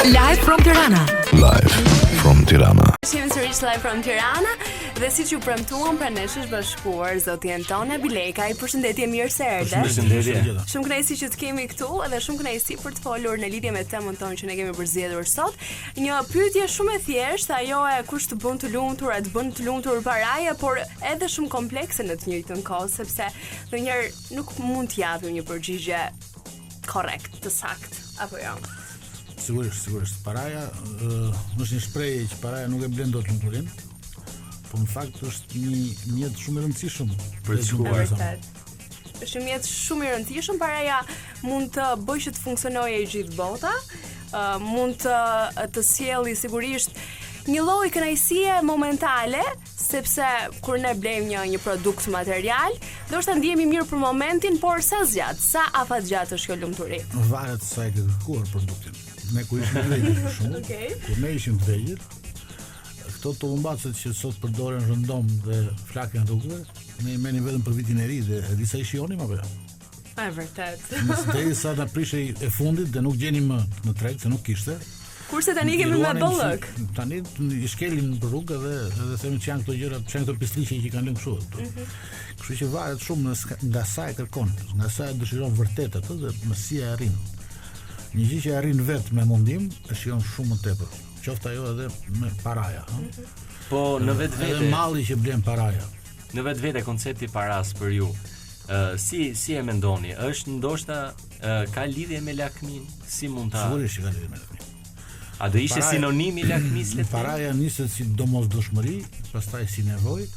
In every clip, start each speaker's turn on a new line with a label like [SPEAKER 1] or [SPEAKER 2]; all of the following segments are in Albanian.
[SPEAKER 1] Live from Tirana.
[SPEAKER 2] Live from Tirana.
[SPEAKER 3] Jemi sërish live from Tirana dhe siç ju premtuam pra nesh është bashkuar zoti Antona Bilekaj. Përshëndetje, mirë se erdhe.
[SPEAKER 4] Përshëndetje.
[SPEAKER 3] Shumë kënaqësi që të kemi këtu dhe shumë kënaqësi për të folur në lidhje me temën tonë që ne kemi përzgjedhur sot. Një pyetje shumë e thjeshtë, ajo e kush të bën të lumtur, a të bën të lumtur paraja, por edhe shumë komplekse në të njëjtën kohë, sepse ndonjëherë nuk mund të japim një përgjigje korrekt, të saktë, apo jo.
[SPEAKER 4] Sigurisht. Paraja është një shprehje që paraja nuk e blen dot lumturinë, por në fakt është një mjet shumë i rëndësishëm
[SPEAKER 3] për të shkuar. Është një mjet shumë i rëndësishëm, paraja mund të bëjë që të funksionojë gjithë bota, mund të sjellë sigurisht një lloj kënaqësie momentale, sepse kur ne blejmë një produkt material, ndoshta ndihemi mirë për momentin, por sa zgjat, sa afatgjat është kjo lumturi?
[SPEAKER 4] Varet sa e ke kërkuar produktin. Ne kur ishim të vegjël shumë, kur ne ishim të vegjël, këto tullumbaçet që sot përdoren rëndom dhe flakën rrugëve, ne i merrnim vetëm për vitin e ri dhe disa i shijonim apo jo.
[SPEAKER 3] E vërtet.
[SPEAKER 4] Derisa na prishej e fundit dhe nuk gjenim më në treg se nuk kishte.
[SPEAKER 3] Kurse tani kemi me bollëk.
[SPEAKER 4] Tani i shkelim në rrugë dhe themi që janë këto gjëra, pse këto pisliqe që kanë lënë kështu. Kështu që varet shumë nga sa e kërkon, nga sa e dëshiron vërtet atë dhe si e arrin. Një gjë që arrin vetë me mundim, e shijon shumë më tepër. Qoftë ajo edhe me paraja,
[SPEAKER 5] Po në vetvete
[SPEAKER 4] edhe malli që blen paraja.
[SPEAKER 5] Në vetvete koncepti paras për ju, si e mendoni? Është ndoshta ka lidhje me lakmin? Si mund ta?
[SPEAKER 4] Sigurisht ka lidhje me lakmin.
[SPEAKER 5] A do ishte sinonimi lakmis?
[SPEAKER 4] Paraja niset si domosdoshmëri, pastaj si nevojë,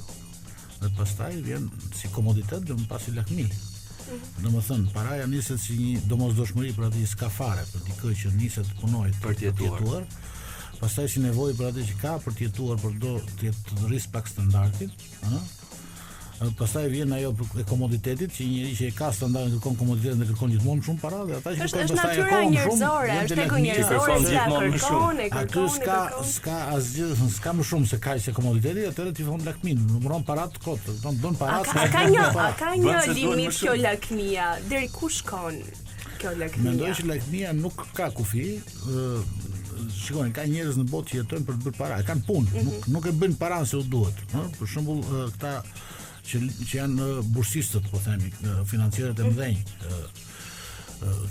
[SPEAKER 4] dhe pastaj vjen si komoditet dhe më pas si lakmi. Domethënë, paraja niset si një domosdoshmëri për atë që s'ka fare, për dikë që niset të punojë
[SPEAKER 5] për të jetuar.
[SPEAKER 4] Pastaj si nevojë për atë që ka për të jetuar, për do të rris pak standardin, pastaj vjen ajo e komoditetit, që njëri që e ka standardin kërkon komoditetin dhe kërkon gjithmonë shumë para, dhe ata që kërkojnë pastaj e kohën shumë,
[SPEAKER 3] është ego njerëzore,
[SPEAKER 4] aty s'ka asgjë, s'ka më shumë se kaq se komoditeti, atëherë ti von lakmin, numëron parat kot, bën parat.
[SPEAKER 3] A ka një limit kjo lakmia, deri ku shkon kjo lakmia?
[SPEAKER 4] Mendoj që lakmia nuk ka kufi. Shikoni, ka njerëz në botë që jetojnë për të bërë para, kanë punë, nuk e bëjnë para se u duhet. Për shembull, këta që janë bursistët, po themi, financierët e mëdhenj.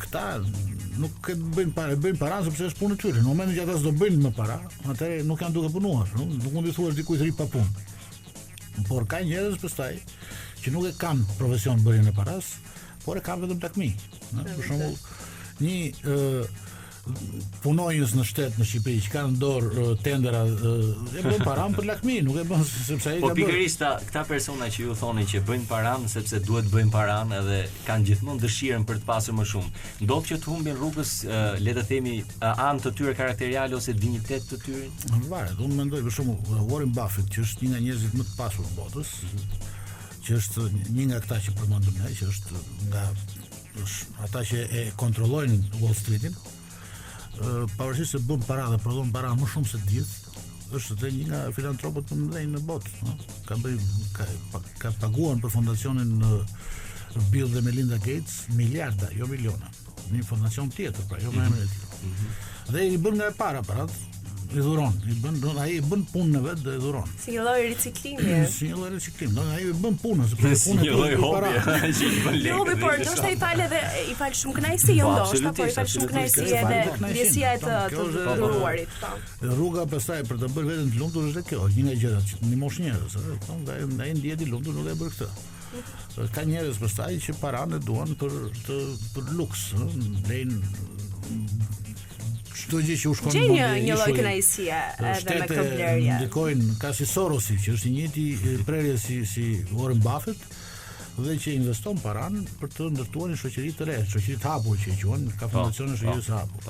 [SPEAKER 4] Këta nuk e bëjnë para sepse është punë e tyre. Në momentin që ata s'do bëjnë më para, atëherë nuk janë duke punuar, nuk mund të thuash dikujt ri pa punë. Por ka njerëz pastaj që nuk e kanë profesion bërjen e paras, por e kanë vetëm takmi. Për shembull, një punonjës në shtet në Shqipëri që kanë në dorë tendera e bën param për lakmi, nuk e bën sepse ai
[SPEAKER 5] Po pikërisht këta persona që ju thoni që bëjnë param sepse duhet bëjnë param edhe kanë gjithmonë dëshirën për të pasur më shumë. Ndodh që të humbin rrugës, le të themi, anë të tyre karakteriale ose dinjitet të tyre?
[SPEAKER 4] Varet, unë mendoj për shembull Warren Buffett, që është një nga njerëzit më të pasur në botës, që është një nga këta që përmendëm ne, që është nga ata që e kontrollojnë Wall Streetin. Pavarësisht se bën para dhe prodhon para më shumë se të gjithë, është edhe një nga filantropët më të mëdhenj në botë. Ka paguar për fondacionin Bill dhe Melinda Gates miliarda, jo miliona. Një fondacion tjetër, pra, jo me emrin e tij. Dhe i bën nga e para parat, i dhuron, ai i bën punën e vet dhe i dhuron.
[SPEAKER 3] Si një lloj riciklimi.
[SPEAKER 4] Si një lloj riciklimi. Ai i bën punën, sepse
[SPEAKER 5] punë e lloj hobi.
[SPEAKER 3] Jo, por ndoshta i fal shumë kënaqësi, jo ndoshta, por i fal shumë kënaqësi edhe ndjesia e të dhuruarit.
[SPEAKER 4] Rruga pastaj për të bërë veten të lumtur është kjo, një nga gjërat që ndihmosh njerëz, ai ndihet i lumtur nuk e bën këtë. Ka njerëz pastaj që paranë duan për luks, blejnë çdo gjë që u shkon në
[SPEAKER 3] një lloj kënaqësie edhe me këtë blerje.
[SPEAKER 4] Ndikojnë ka si Sorosi, që është i njëjti prerje si Warren Buffett, dhe që investon paran për të ndërtuar një shoqëri të re, shoqëri të hapur që e quajnë, ka fondacione shoqërisë së hapur.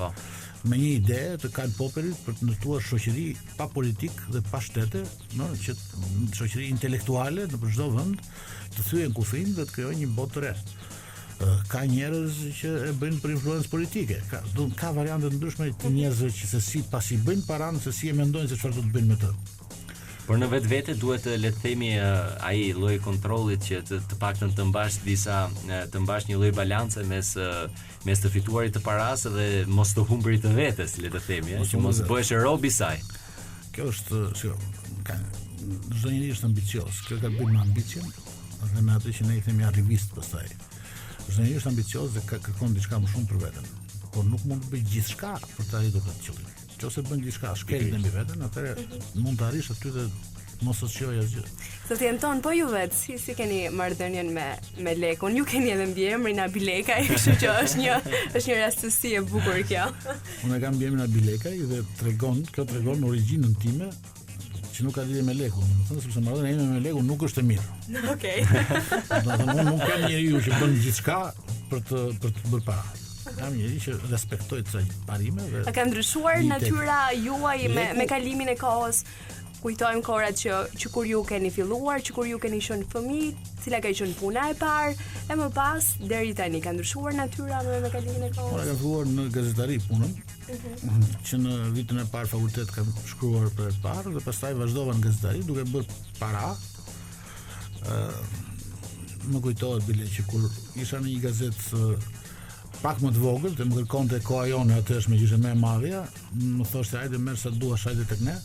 [SPEAKER 4] Me një ide të kanë popullit për të ndërtuar shoqëri pa politik dhe pa shtete, që shoqëri intelektuale në çdo vend, të thyen kufin dhe të krijojnë një botë të re. Ka njerëz që e bëjnë për influencë politike. Ka variante ndryshme të njerëzve që se si pasi bëjnë paran, se si e mendojnë se çfarë do të bëjnë me të.
[SPEAKER 5] Por në vetvete duhet le të themi ai lloji kontrollit që të paktën të mbash një lloj balance mes të fituarit të parasë dhe mos të humbrit të vetes, le të themi, që mos bëhesh rob i saj.
[SPEAKER 4] Kjo është, çdo njeri është ambicioz. Kjo ka bënë me ambicion dhe me atë që ne i themi arrivist pastaj. Çdo njeri është ambicioz dhe kërkon diçka më shumë për veten. Por nuk mund të bëj gjithçka për të arritur atë qëllim. Nëse bën diçka shkel mbi veten, atëherë mund të arrish aty dhe mos asojë asgjë.
[SPEAKER 3] Zoti Anton, po ju vetë si keni marrëdhënien me lekun? Ju keni edhe mbiemrin Abilekaj, kështu që është një rastësi e bukur kjo.
[SPEAKER 4] Unë kam mbiemrin Abilekaj dhe kjo tregon origjinën time që nuk ka lidhje me lekun. Do të thënë sepse marrëdhënia ime me lekun nuk është e mirë.
[SPEAKER 3] Okej.
[SPEAKER 4] Do të thënë unë nuk kam njeriu që bën gjithçka për të bërë para. Kam njëri që respektoj të parime dhe...
[SPEAKER 3] A ka ndryshuar natyra juaj me kalimin e kohës? Kujtojmë kohrat që kur ju keni filluar, që kur ju keni qenë fëmijë, cila ka qenë puna e parë, e më pas deri tani ka ndryshuar natyra me kalimin e kohës?
[SPEAKER 4] Unë kam filluar në gazetari punën, që në vitin e parë fakultet kam shkruar për e parë dhe pastaj vazhdova në gazetari duke bërë para. Më kujtohet bile që kur isha në një gazetë pak më të vogël, të më kërkonte koha jone atëherë që ishte më e madhja, më thoshte hajde merr sa duash hajde tek ne.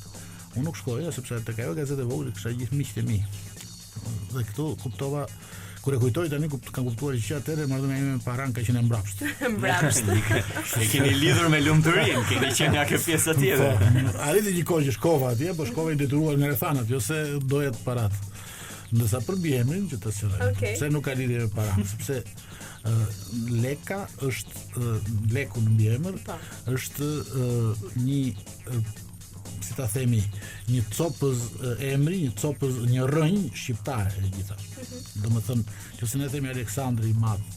[SPEAKER 4] Unë nuk shkoja sepse tek ajo gazetë e vogël kisha gjithë miqtë e mi. Dhe këtu kuptova, kur e kujtoj tani kam kuptuar që atëherë marrëdhënia ime me Paran ka qenë mbrapsht.
[SPEAKER 3] Mbrapsht.
[SPEAKER 5] E keni lidhur me lumturinë, keni qenë nga kjo pjesa tjetër.
[SPEAKER 4] Arriti një kohë që shkova atje, po shkova i detyruar nga rrethanat, jo se doja të parat. Ndërsa për mbiemrin që të silloj, pse nuk ka lidhje me Paran, sepse Leka është leku në mbiemër, është një si ta themi, një copëz emri, një rrënjë shqiptare e gjitha. Domethënë, nëse ne themi Aleksandri i Madh,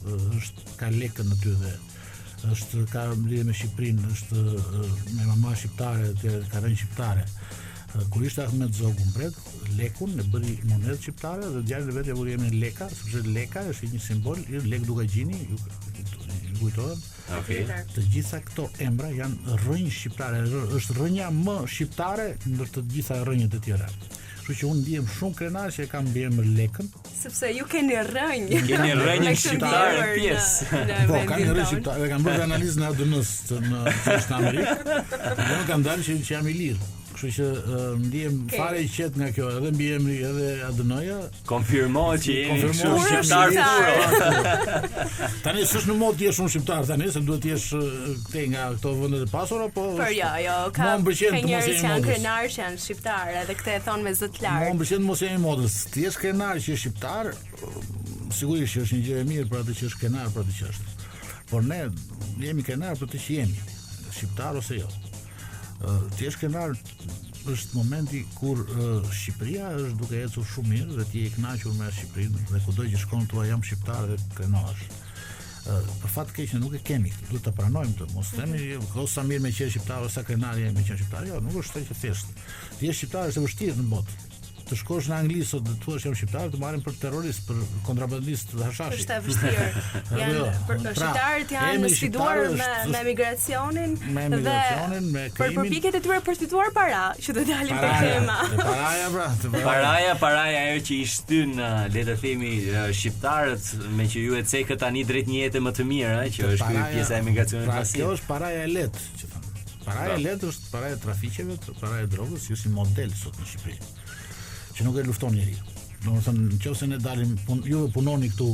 [SPEAKER 4] ka lekën aty dhe ka lidhje me Shqipërinë, është me mama shqiptare, ka rrënjë shqiptare. Kur ishte Ahmet Zogu mbret, lekun e bëri monedë shqiptare dhe djalin e vet e vuri emrin Leka, sepse Leka është një simbol i lek dukagjini, ju kujtohet?
[SPEAKER 5] Okej.
[SPEAKER 4] Të gjitha këto emra janë rrënjë shqiptare, është rrënja më shqiptare ndër të gjitha rrënjët e tjera. Kështu që unë ndihem shumë krenar që e kam mbiemër Lekën.
[SPEAKER 3] Sepse ju keni rrënjë.
[SPEAKER 5] Keni rrënjë shqiptare pjesë.
[SPEAKER 4] Po, kam një rrënjë shqiptare dhe kam bërë analizë në ADN-s në Amerikë. Dhe më kam dalë që jam i lirë. Kështu që ndihem fare i qetë nga kjo, edhe mbiemri edhe ADN-ja.
[SPEAKER 5] Konfirmohet që jeni shumë shqiptar puro.
[SPEAKER 4] Tani s'është në modë të jesh shumë shqiptar tani, se duhet të jesh këtej nga këto vendet e pasura, po.
[SPEAKER 3] Por jo, ka njerëz që janë krenar që janë shqiptar, edhe këtë e thon me zot larg.
[SPEAKER 4] Mua m'pëlqen mos jemi modës. Të jesh krenar që je shqiptar, sigurisht që është një gjë e mirë për atë që është krenar për atë që është. Por ne jemi krenar për atë që jemi, shqiptar ose jo. Të jesh krenar është momenti kur Shqipëria është duke ecur shumë mirë dhe ti je i kënaqur me Shqipërinë dhe kudo që shkon thua jam shqiptar dhe krenohesh. Për fat keq që nuk e kemi, duhet ta pranojmë këtë. Mos themi sa mirë me qenë shqiptar ose sa krenar jemi me qenë shqiptar. Jo, nuk është që thjesht. Ti je shqiptar është e vështirë në botë. Të shkosh në Angli sot dhe të thuash jam shqiptar, të marrin për terrorist, për kontrabandist dhe hashashi.
[SPEAKER 3] Është e vështirë. Shqiptarët janë sfiduar me migracionin dhe për përpjekjet e tyre për të fituar para, që do dalim te tema.
[SPEAKER 5] Paraja ajo që i shtyn, le të themi, shqiptarët me që ju e cekët tani drejt një jete më të mirë, që është ky pjesa e emigracionit masiv.
[SPEAKER 4] Kjo është paraja e lehtë, që thonë. Paraja e lehtë është paraja e trafiqeve, paraja e drogës, që si model sot në Shqipëri. Që nuk e lufton njeri. Domethënë, nëse ne dalim, ju punoni këtu,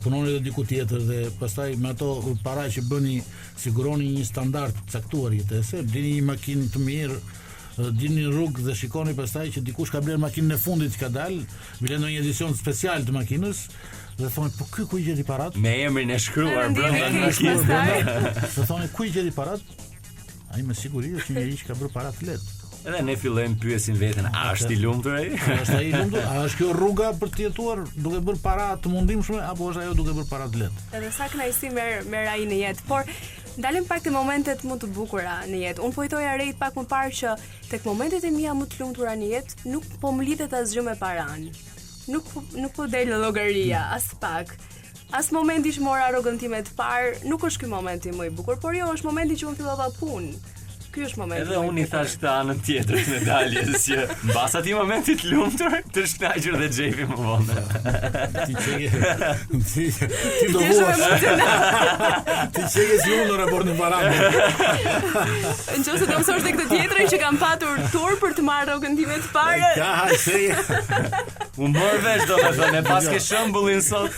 [SPEAKER 4] punoni edhe diku tjetër dhe pastaj me ato para që bëni, siguroni një standard caktuar jetese, blini një makinë të mirë, dini në rrugë dhe shikoni pastaj që dikush ka bler makinën e fundit që ka dalë, blen ndonjë edicion special të makinës dhe thonë po ky ku i gjeti parat?
[SPEAKER 5] Me emrin e shkruar brenda makinës.
[SPEAKER 4] Se thonë ku i gjeti parat? Ai me siguri është një njeri që ka bërë para të lehtë.
[SPEAKER 5] Edhe ne fillojmë pyesin veten, a është i lumtur ai?
[SPEAKER 4] Është ai i lumtur? A është kjo rruga për të jetuar duke bërë para të mundimshme apo është ajo duke bërë para të lehtë?
[SPEAKER 3] Edhe sa kënaqësi merr ai në jetë, por ndalim pak te momentet më të bukura në jetë. Unë po jetoja rejt pak më parë që tek momentet e mia më të lumtura në jetë nuk po më lidhet asgjë me paran. Nuk po del llogaria as pak. As momenti që mora rrogën time të parë, nuk është ky momenti më i bukur, por jo, është momenti që unë fillova punë. Ky është momenti.
[SPEAKER 5] Edhe unë i thash këtë anën tjetër të medaljes që mbas atij momenti të lumtur të shkënaqur dhe Xhepi më vonë.
[SPEAKER 4] Ti do vuash. Ti çege si unë në bord në Baranë.
[SPEAKER 3] Nëse do mësosh tek të tjetrën që kanë patur tur për të marrë rrogën time të parë.
[SPEAKER 4] Ka hajse.
[SPEAKER 5] U mor vesh domethënë pas ke shembullin sot.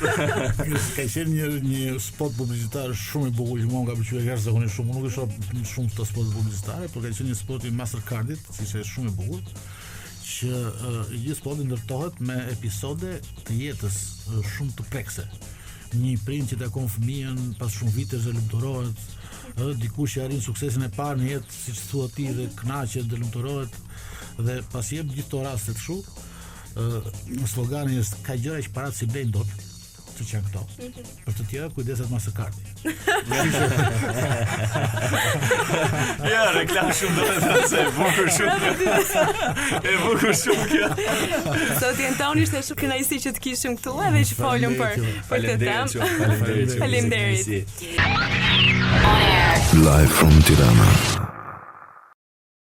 [SPEAKER 4] Ka qenë një spot publicitar shumë i bukur që mua nga pëlqyer jashtëzakonisht shumë. Nuk e shoh shumë të spot publicitare, por ka qenë një spot i Mastercardit, që ishte shumë i bukur, që gjithë spoti ndërtohet me episode të jetës shumë të prekse. Një prind që takon fëmijën pas shumë vitesh dhe lumturohet, dikush që arrin suksesin e parë në jetë, siç thua ti, dhe kënaqet dhe lumturohet, dhe pas jep gjithë këto raste kështu, slogani është ka gjëra që parat si blejnë dot, siç janë këto. Për të tjera kujdeset Mastercardi.
[SPEAKER 5] Ja, reklam shumë do të thënë se e bukur shumë. E bukur shumë kjo.
[SPEAKER 3] Sot Antoni ishte shumë kënaqësi që të kishim këtu edhe që folëm për këtë temë.
[SPEAKER 5] Faleminderit.
[SPEAKER 3] Faleminderit.
[SPEAKER 2] Live from Tirana.